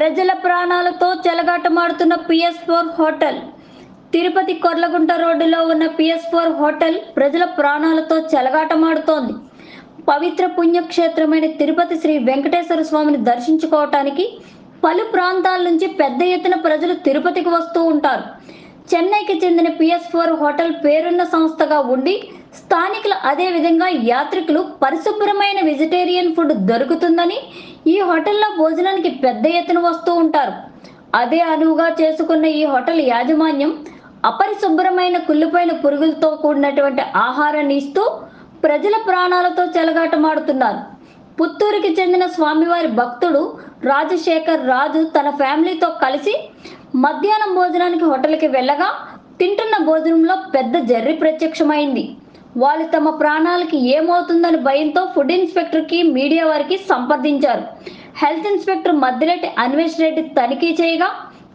ప్రజల ప్రాణాలతో చెలగాటమాడుతున్న PS4 hotel. Tirupati Korlagunta రోడ్డులో ఉన్న PS4 హోటల్ ప్రజల ప్రాణాలతో చెలగాటమాడుతోంది. పవిత్ర పుణ్యక్షేత్రమైన తిరుపతి శ్రీ వెంకటేశ్వర స్వామిని దర్శించుకోవటానికి పలు ప్రాంతాల నుంచి పెద్ద ఎత్తున ప్రజలు తిరుపతికి వస్తూ ఉంటారు. చెన్నైకి చెందిన PS4 హోటల్ పేరున్న సంస్థగా ఉండి స్థానికులు అదేవిధంగా యాత్రికులు పరిశుభ్రమైన వెజిటేరియన్ ఫుడ్ దొరుకుతుందని ఈ హోటల్లో భోజనానికి పెద్ద ఎత్తున వస్తూ ఉంటారు. అదే అనువుగా చేసుకున్న ఈ హోటల్ యాజమాన్యం అపరిశుభ్రమైన కుళ్ళిపోయిన పురుగులతో కూడినటువంటి ఆహారాన్ని ఇస్తూ ప్రజల ప్రాణాలతో చెలగాటమాడుతున్నారు. పుత్తూరుకి చెందిన స్వామివారి భక్తుడు రాజశేఖర్ రాజు తన ఫ్యామిలీతో కలిసి మధ్యాహ్నం భోజనానికి హోటల్కి వెళ్ళగా తింటున్న భోజనంలో పెద్ద జర్రి ప్రత్యక్షమైంది. వాళ్ళు తమ ప్రాణాలకి ఏమవుతుందని భయంతో ఫుడ్ ఇన్స్పెక్టర్కి మీడియా వారికి సంప్రదించారు. హెల్త్ ఇన్స్పెక్టర్ మద్దిరెడ్డి అన్వేష్ రెడ్డి తనిఖీ చేయగా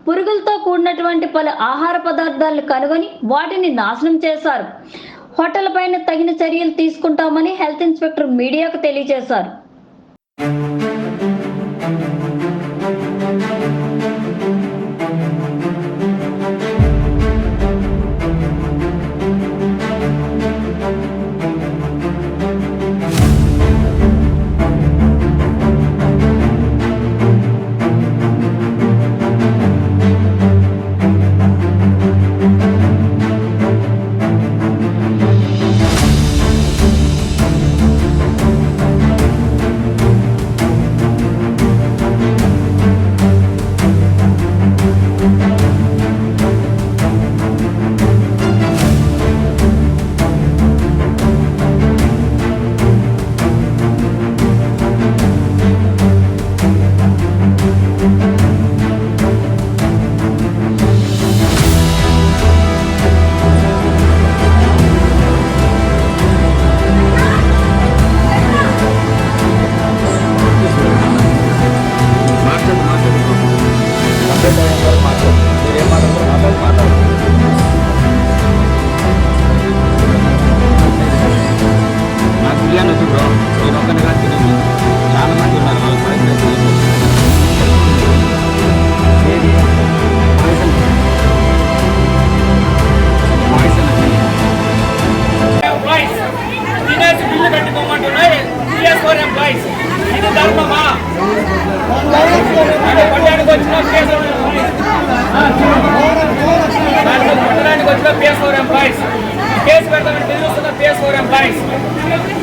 పురుగులతో కూడినటువంటి పలు ఆహార పదార్థాలను కనుగొని వాటిని నాశనం చేశారు. హోటల్ పైన తగిన చర్యలు తీసుకుంటామని హెల్త్ ఇన్స్పెక్టర్ మీడియాకు తెలియజేశారు.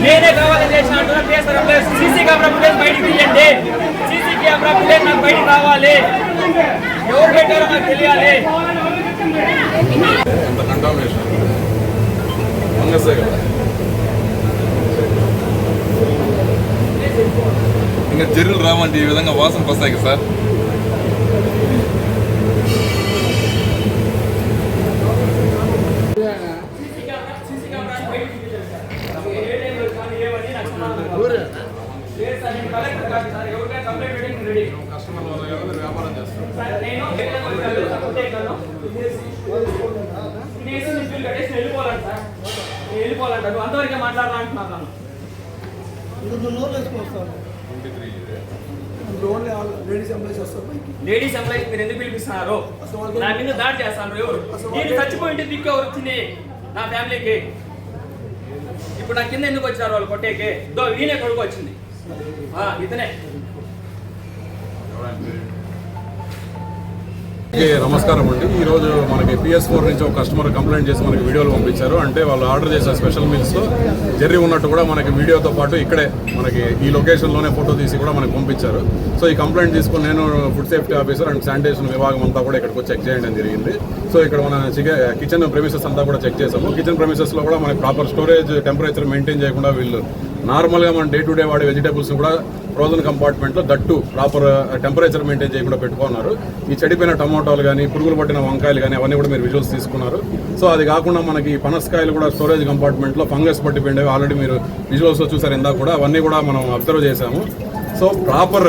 నేనే కావాలని చేసిన అంటున్నా PS4 employees CC camera footage బయటికి తీయండి. సీసీ కెమెరా ఫుటేజ్ నాకు బయటికి రావాలి. ఎవరు పెట్టారో నాకు తెలియాలి. ఇంకా జర్రులు రావండి, ఈ విధంగా వాసన వస్తాయి కదా సార్. వెళ్ళిపోవాలంటాడు అంతవరకే మాట్లాడాలంటున్నాను. లేడీస్ ఎంప్లాయీస్ మీరు ఎందుకు పిలిపిస్తున్నారు? నా మీద దాడి చేస్తాను. ఎవరు నేను చచ్చిపోయింటే దిక్కు ఎవరు వచ్చింది నా ఫ్యామిలీకి? ఇప్పుడు నా కింద ఎందుకు వచ్చారు వాళ్ళు కొట్టేకి? ఈయనే కొడుకు వచ్చింది, ఇతనే. నమస్కారం అండి. ఈరోజు మనకి PS4 నుంచి ఒక కస్టమర్ కంప్లైంట్ చేసి మనకి వీడియోలు పంపించారు. అంటే వాళ్ళు ఆర్డర్ చేసిన స్పెషల్ మీల్స్లో జర్రీ ఉన్నట్టు కూడా మనకి వీడియోతో పాటు ఇక్కడే మనకి ఈ లొకేషన్లోనే ఫోటో తీసి కూడా మనకి పంపించారు. సో ఈ కంప్లైంట్ తీసుకుని నేను food safety officer and sanitation విభాగం అంతా కూడా ఇక్కడికి చెక్ చేయడం జరిగింది. సో ఇక్కడ మన కిచెన్ ప్రెమిసెస్ అంతా కూడా చెక్ చేసాము. కిచెన్ ప్రెమిసెస్లో కూడా మనకి ప్రాపర్ స్టోరేజ్ టెంపరేచర్ మెయింటైన్ చేయకుండా వీళ్ళు నార్మల్గా మనం డే టు డే వాడే వెజిటేబుల్స్ కూడా ఫ్రోజన్ కంపార్ట్మెంట్లో దట్టు ప్రాపర్ టెంపరేచర్ మెయింటైన్ చేయకుండా పెట్టుకున్నారు. ఈ చెడిపోయిన టమాటోలు కానీ పురుగులు పట్టిన వంకాయలు కానీ అవన్నీ కూడా మీరు విజువల్స్ తీసుకున్నారు. సో అది కాకుండా మనకి పనసకాయలు కూడా స్టోరేజ్ కంపార్ట్మెంట్లో ఫంగస్ పట్టిపోయిండేవి ఆల్రెడీ మీరు విజువల్స్లో చూసారు ఇందాక కూడా. అవన్నీ కూడా మనం అబ్జర్వ్ చేశాము. So proper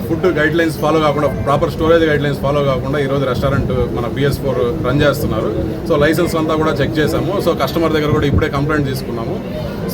food guidelines follow కాకుండా, proper storage guidelines follow కాకుండా ఈరోజు రెస్టారెంట్ మన PS4 రన్ చేస్తున్నారు. సో లైసెన్స్ అంతా కూడా చెక్ చేసాము. సో కస్టమర్ దగ్గర కూడా ఇప్పుడే కంప్లైంట్ తీసుకున్నాము.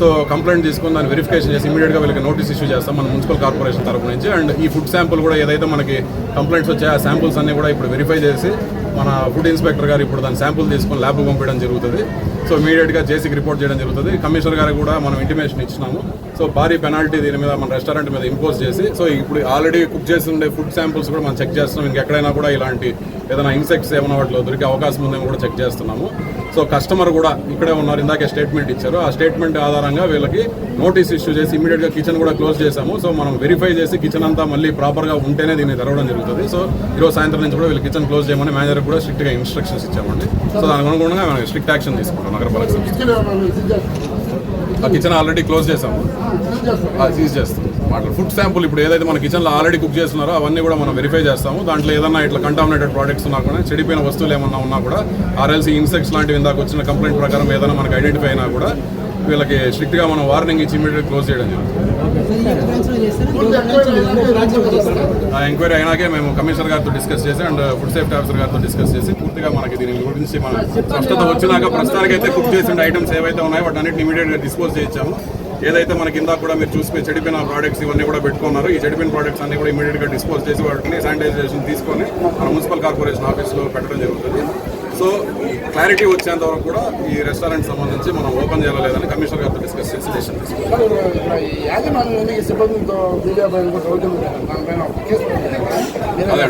సో కంప్లైంట్ తీసుకుని దాన్ని వెరిఫికేషన్ చేసి ఇమీడియట్గా వీళ్ళకి నోటీస్ ఇష్యూ చేస్తాం మన మున్సిపల్ కార్పొరేషన్ తరపు నుంచి. అండ్ ఈ ఫుడ్ శాంపుల్ కూడా ఏదైతే మనకి కంప్లైంట్స్ వచ్చాయో ఆ శాంపుల్స్ అన్నీ కూడా ఇప్పుడు వెరిఫై చేసి మన ఫుడ్ ఇన్స్పెక్టర్ గారు ఇప్పుడు దాని శాంపుల్ తీసుకొని ల్యాబ్కి పంపించడం జరుగుతుంది. సో ఇమీడియట్గా జేసీకి రిపోర్ట్ చేయడం జరుగుతుంది. కమిషనర్ గారికి కూడా మనం ఇంటిమేషన్ ఇచ్చినాము. సో భారీ పెనాల్టీ దీని మీద మన రెస్టారెంట్ మీద ఇంపోజ్ చేసి, సో ఇప్పుడు ఆల్రెడీ కుక్ చేసి ఉండే ఫుడ్ శాంపుల్స్ కూడా మనం చెక్ చేస్తున్నాం. ఇంకెక్కడైనా కూడా ఇలాంటి ఏదైనా ఇన్సెక్ట్స్ ఏమైనా వాటిలో దొరికే అవకాశం ఉందేమో కూడా చెక్ చేస్తున్నాము. సో కస్టమర్ కూడా ఇక్కడే ఉన్నారు, ఇందాకే స్టేట్మెంట్ ఇచ్చారు. ఆ స్టేట్మెంట్ ఆధారంగా వీళ్ళకి నోటీస్ ఇష్యూ చేసి ఇమీడియట్గా కిచెన్ కూడా క్లోజ్ చేశాము. సో మనం వెరిఫై చేసి కిచెన్ అంతా మళ్ళీ ప్రాపర్గా ఉంటేనే దీన్ని తెరవడం జరుగుతుంది. సో ఈరోజు సాయంత్రం నుంచి కూడా వీళ్ళు కిచెన్ క్లోజ్ చేయమని మేనేజర్ కూడా స్ట్రిక్ట్గా ఇన్స్ట్రక్షన్స్ ఇచ్చామండి. సో దానికి అనుగుణంగా మనం స్ట్రిక్ట్ యాక్షన్ తీసుకుంటాం. నగరపాలక సంస్థ ఆ కిచెన్ ఆల్రెడీ క్లోజ్ చేసాము, సీజ్ చేస్తాం. వాటి ఫుడ్ శాంపుల్ ఇప్పుడు ఏదైతే మన కిచెన్లో ఆల్రెడీ కుక్ చేస్తున్నారో అవన్నీ కూడా మనం వెరిఫై చేస్తాము. దాంట్లో ఏదన్నా ఇట్లా కంటామినేటెడ్ ప్రోడక్ట్స్ ఉన్నా కూడా, చెడిపోయిన వస్తువులు ఏమన్నా ఉన్నా కూడా, ఆర్ఎల్సీ ఇన్సెక్ట్స్ లాంటివి ఇందాక వచ్చిన కంప్లైంట్ ప్రకారం ఏదైనా మనకు ఐడెంటిఫై అయినా కూడా వీళ్ళకి స్ట్రిక్ట్గా మనం వార్నింగ్ ఇచ్చి ఇమీడియట్ క్లోజ్ చేయడం జరుగుతుంది. ఆ ఎంక్వైరీ అయినాకే మేము కమిషనర్ గారితో డిస్కస్ చేసి అండ్ ఫుడ్ సేఫ్టీ ఆఫీసర్ గారితో డిస్కస్ చేసి పూర్తిగా మనకి దీని గురించి మన స్పష్టత వచ్చినాక ప్రస్తుతానికి అయితే కుక్ చేసిన ఐటమ్స్ ఏవైతే ఉన్నాయో వాటి అన్నింటిని ఇమీడియట్గా డిస్పోజ్ చేయించాము. ఏదైతే మనకి కింద కూడా మీరు చూసుకుని చెడిపోయిన ప్రోడక్ట్స్ ఇవన్నీ కూడా పెట్టుకున్నారు, ఈ చెడిపోయిన ప్రోడక్ట్స్ అన్ని కూడా ఇమీడియట్గా డిస్పోజ్ చేసి వాటిని శానిటైజేషన్ తీసుకొని మన మున్సిపల్ కార్పొరేషన్ ఆఫీస్లో పెట్టడం జరుగుతుంది. సో ఈ క్లారిటీ వచ్చేంత వరకు కూడా ఈ రెస్టారెంట్ సంబంధించి మనం ఓపెన్ చేయలేదని కమిషనర్ గారితో డిస్కస్ చేసి డెసిషన్ తీసుకున్నాం. అదే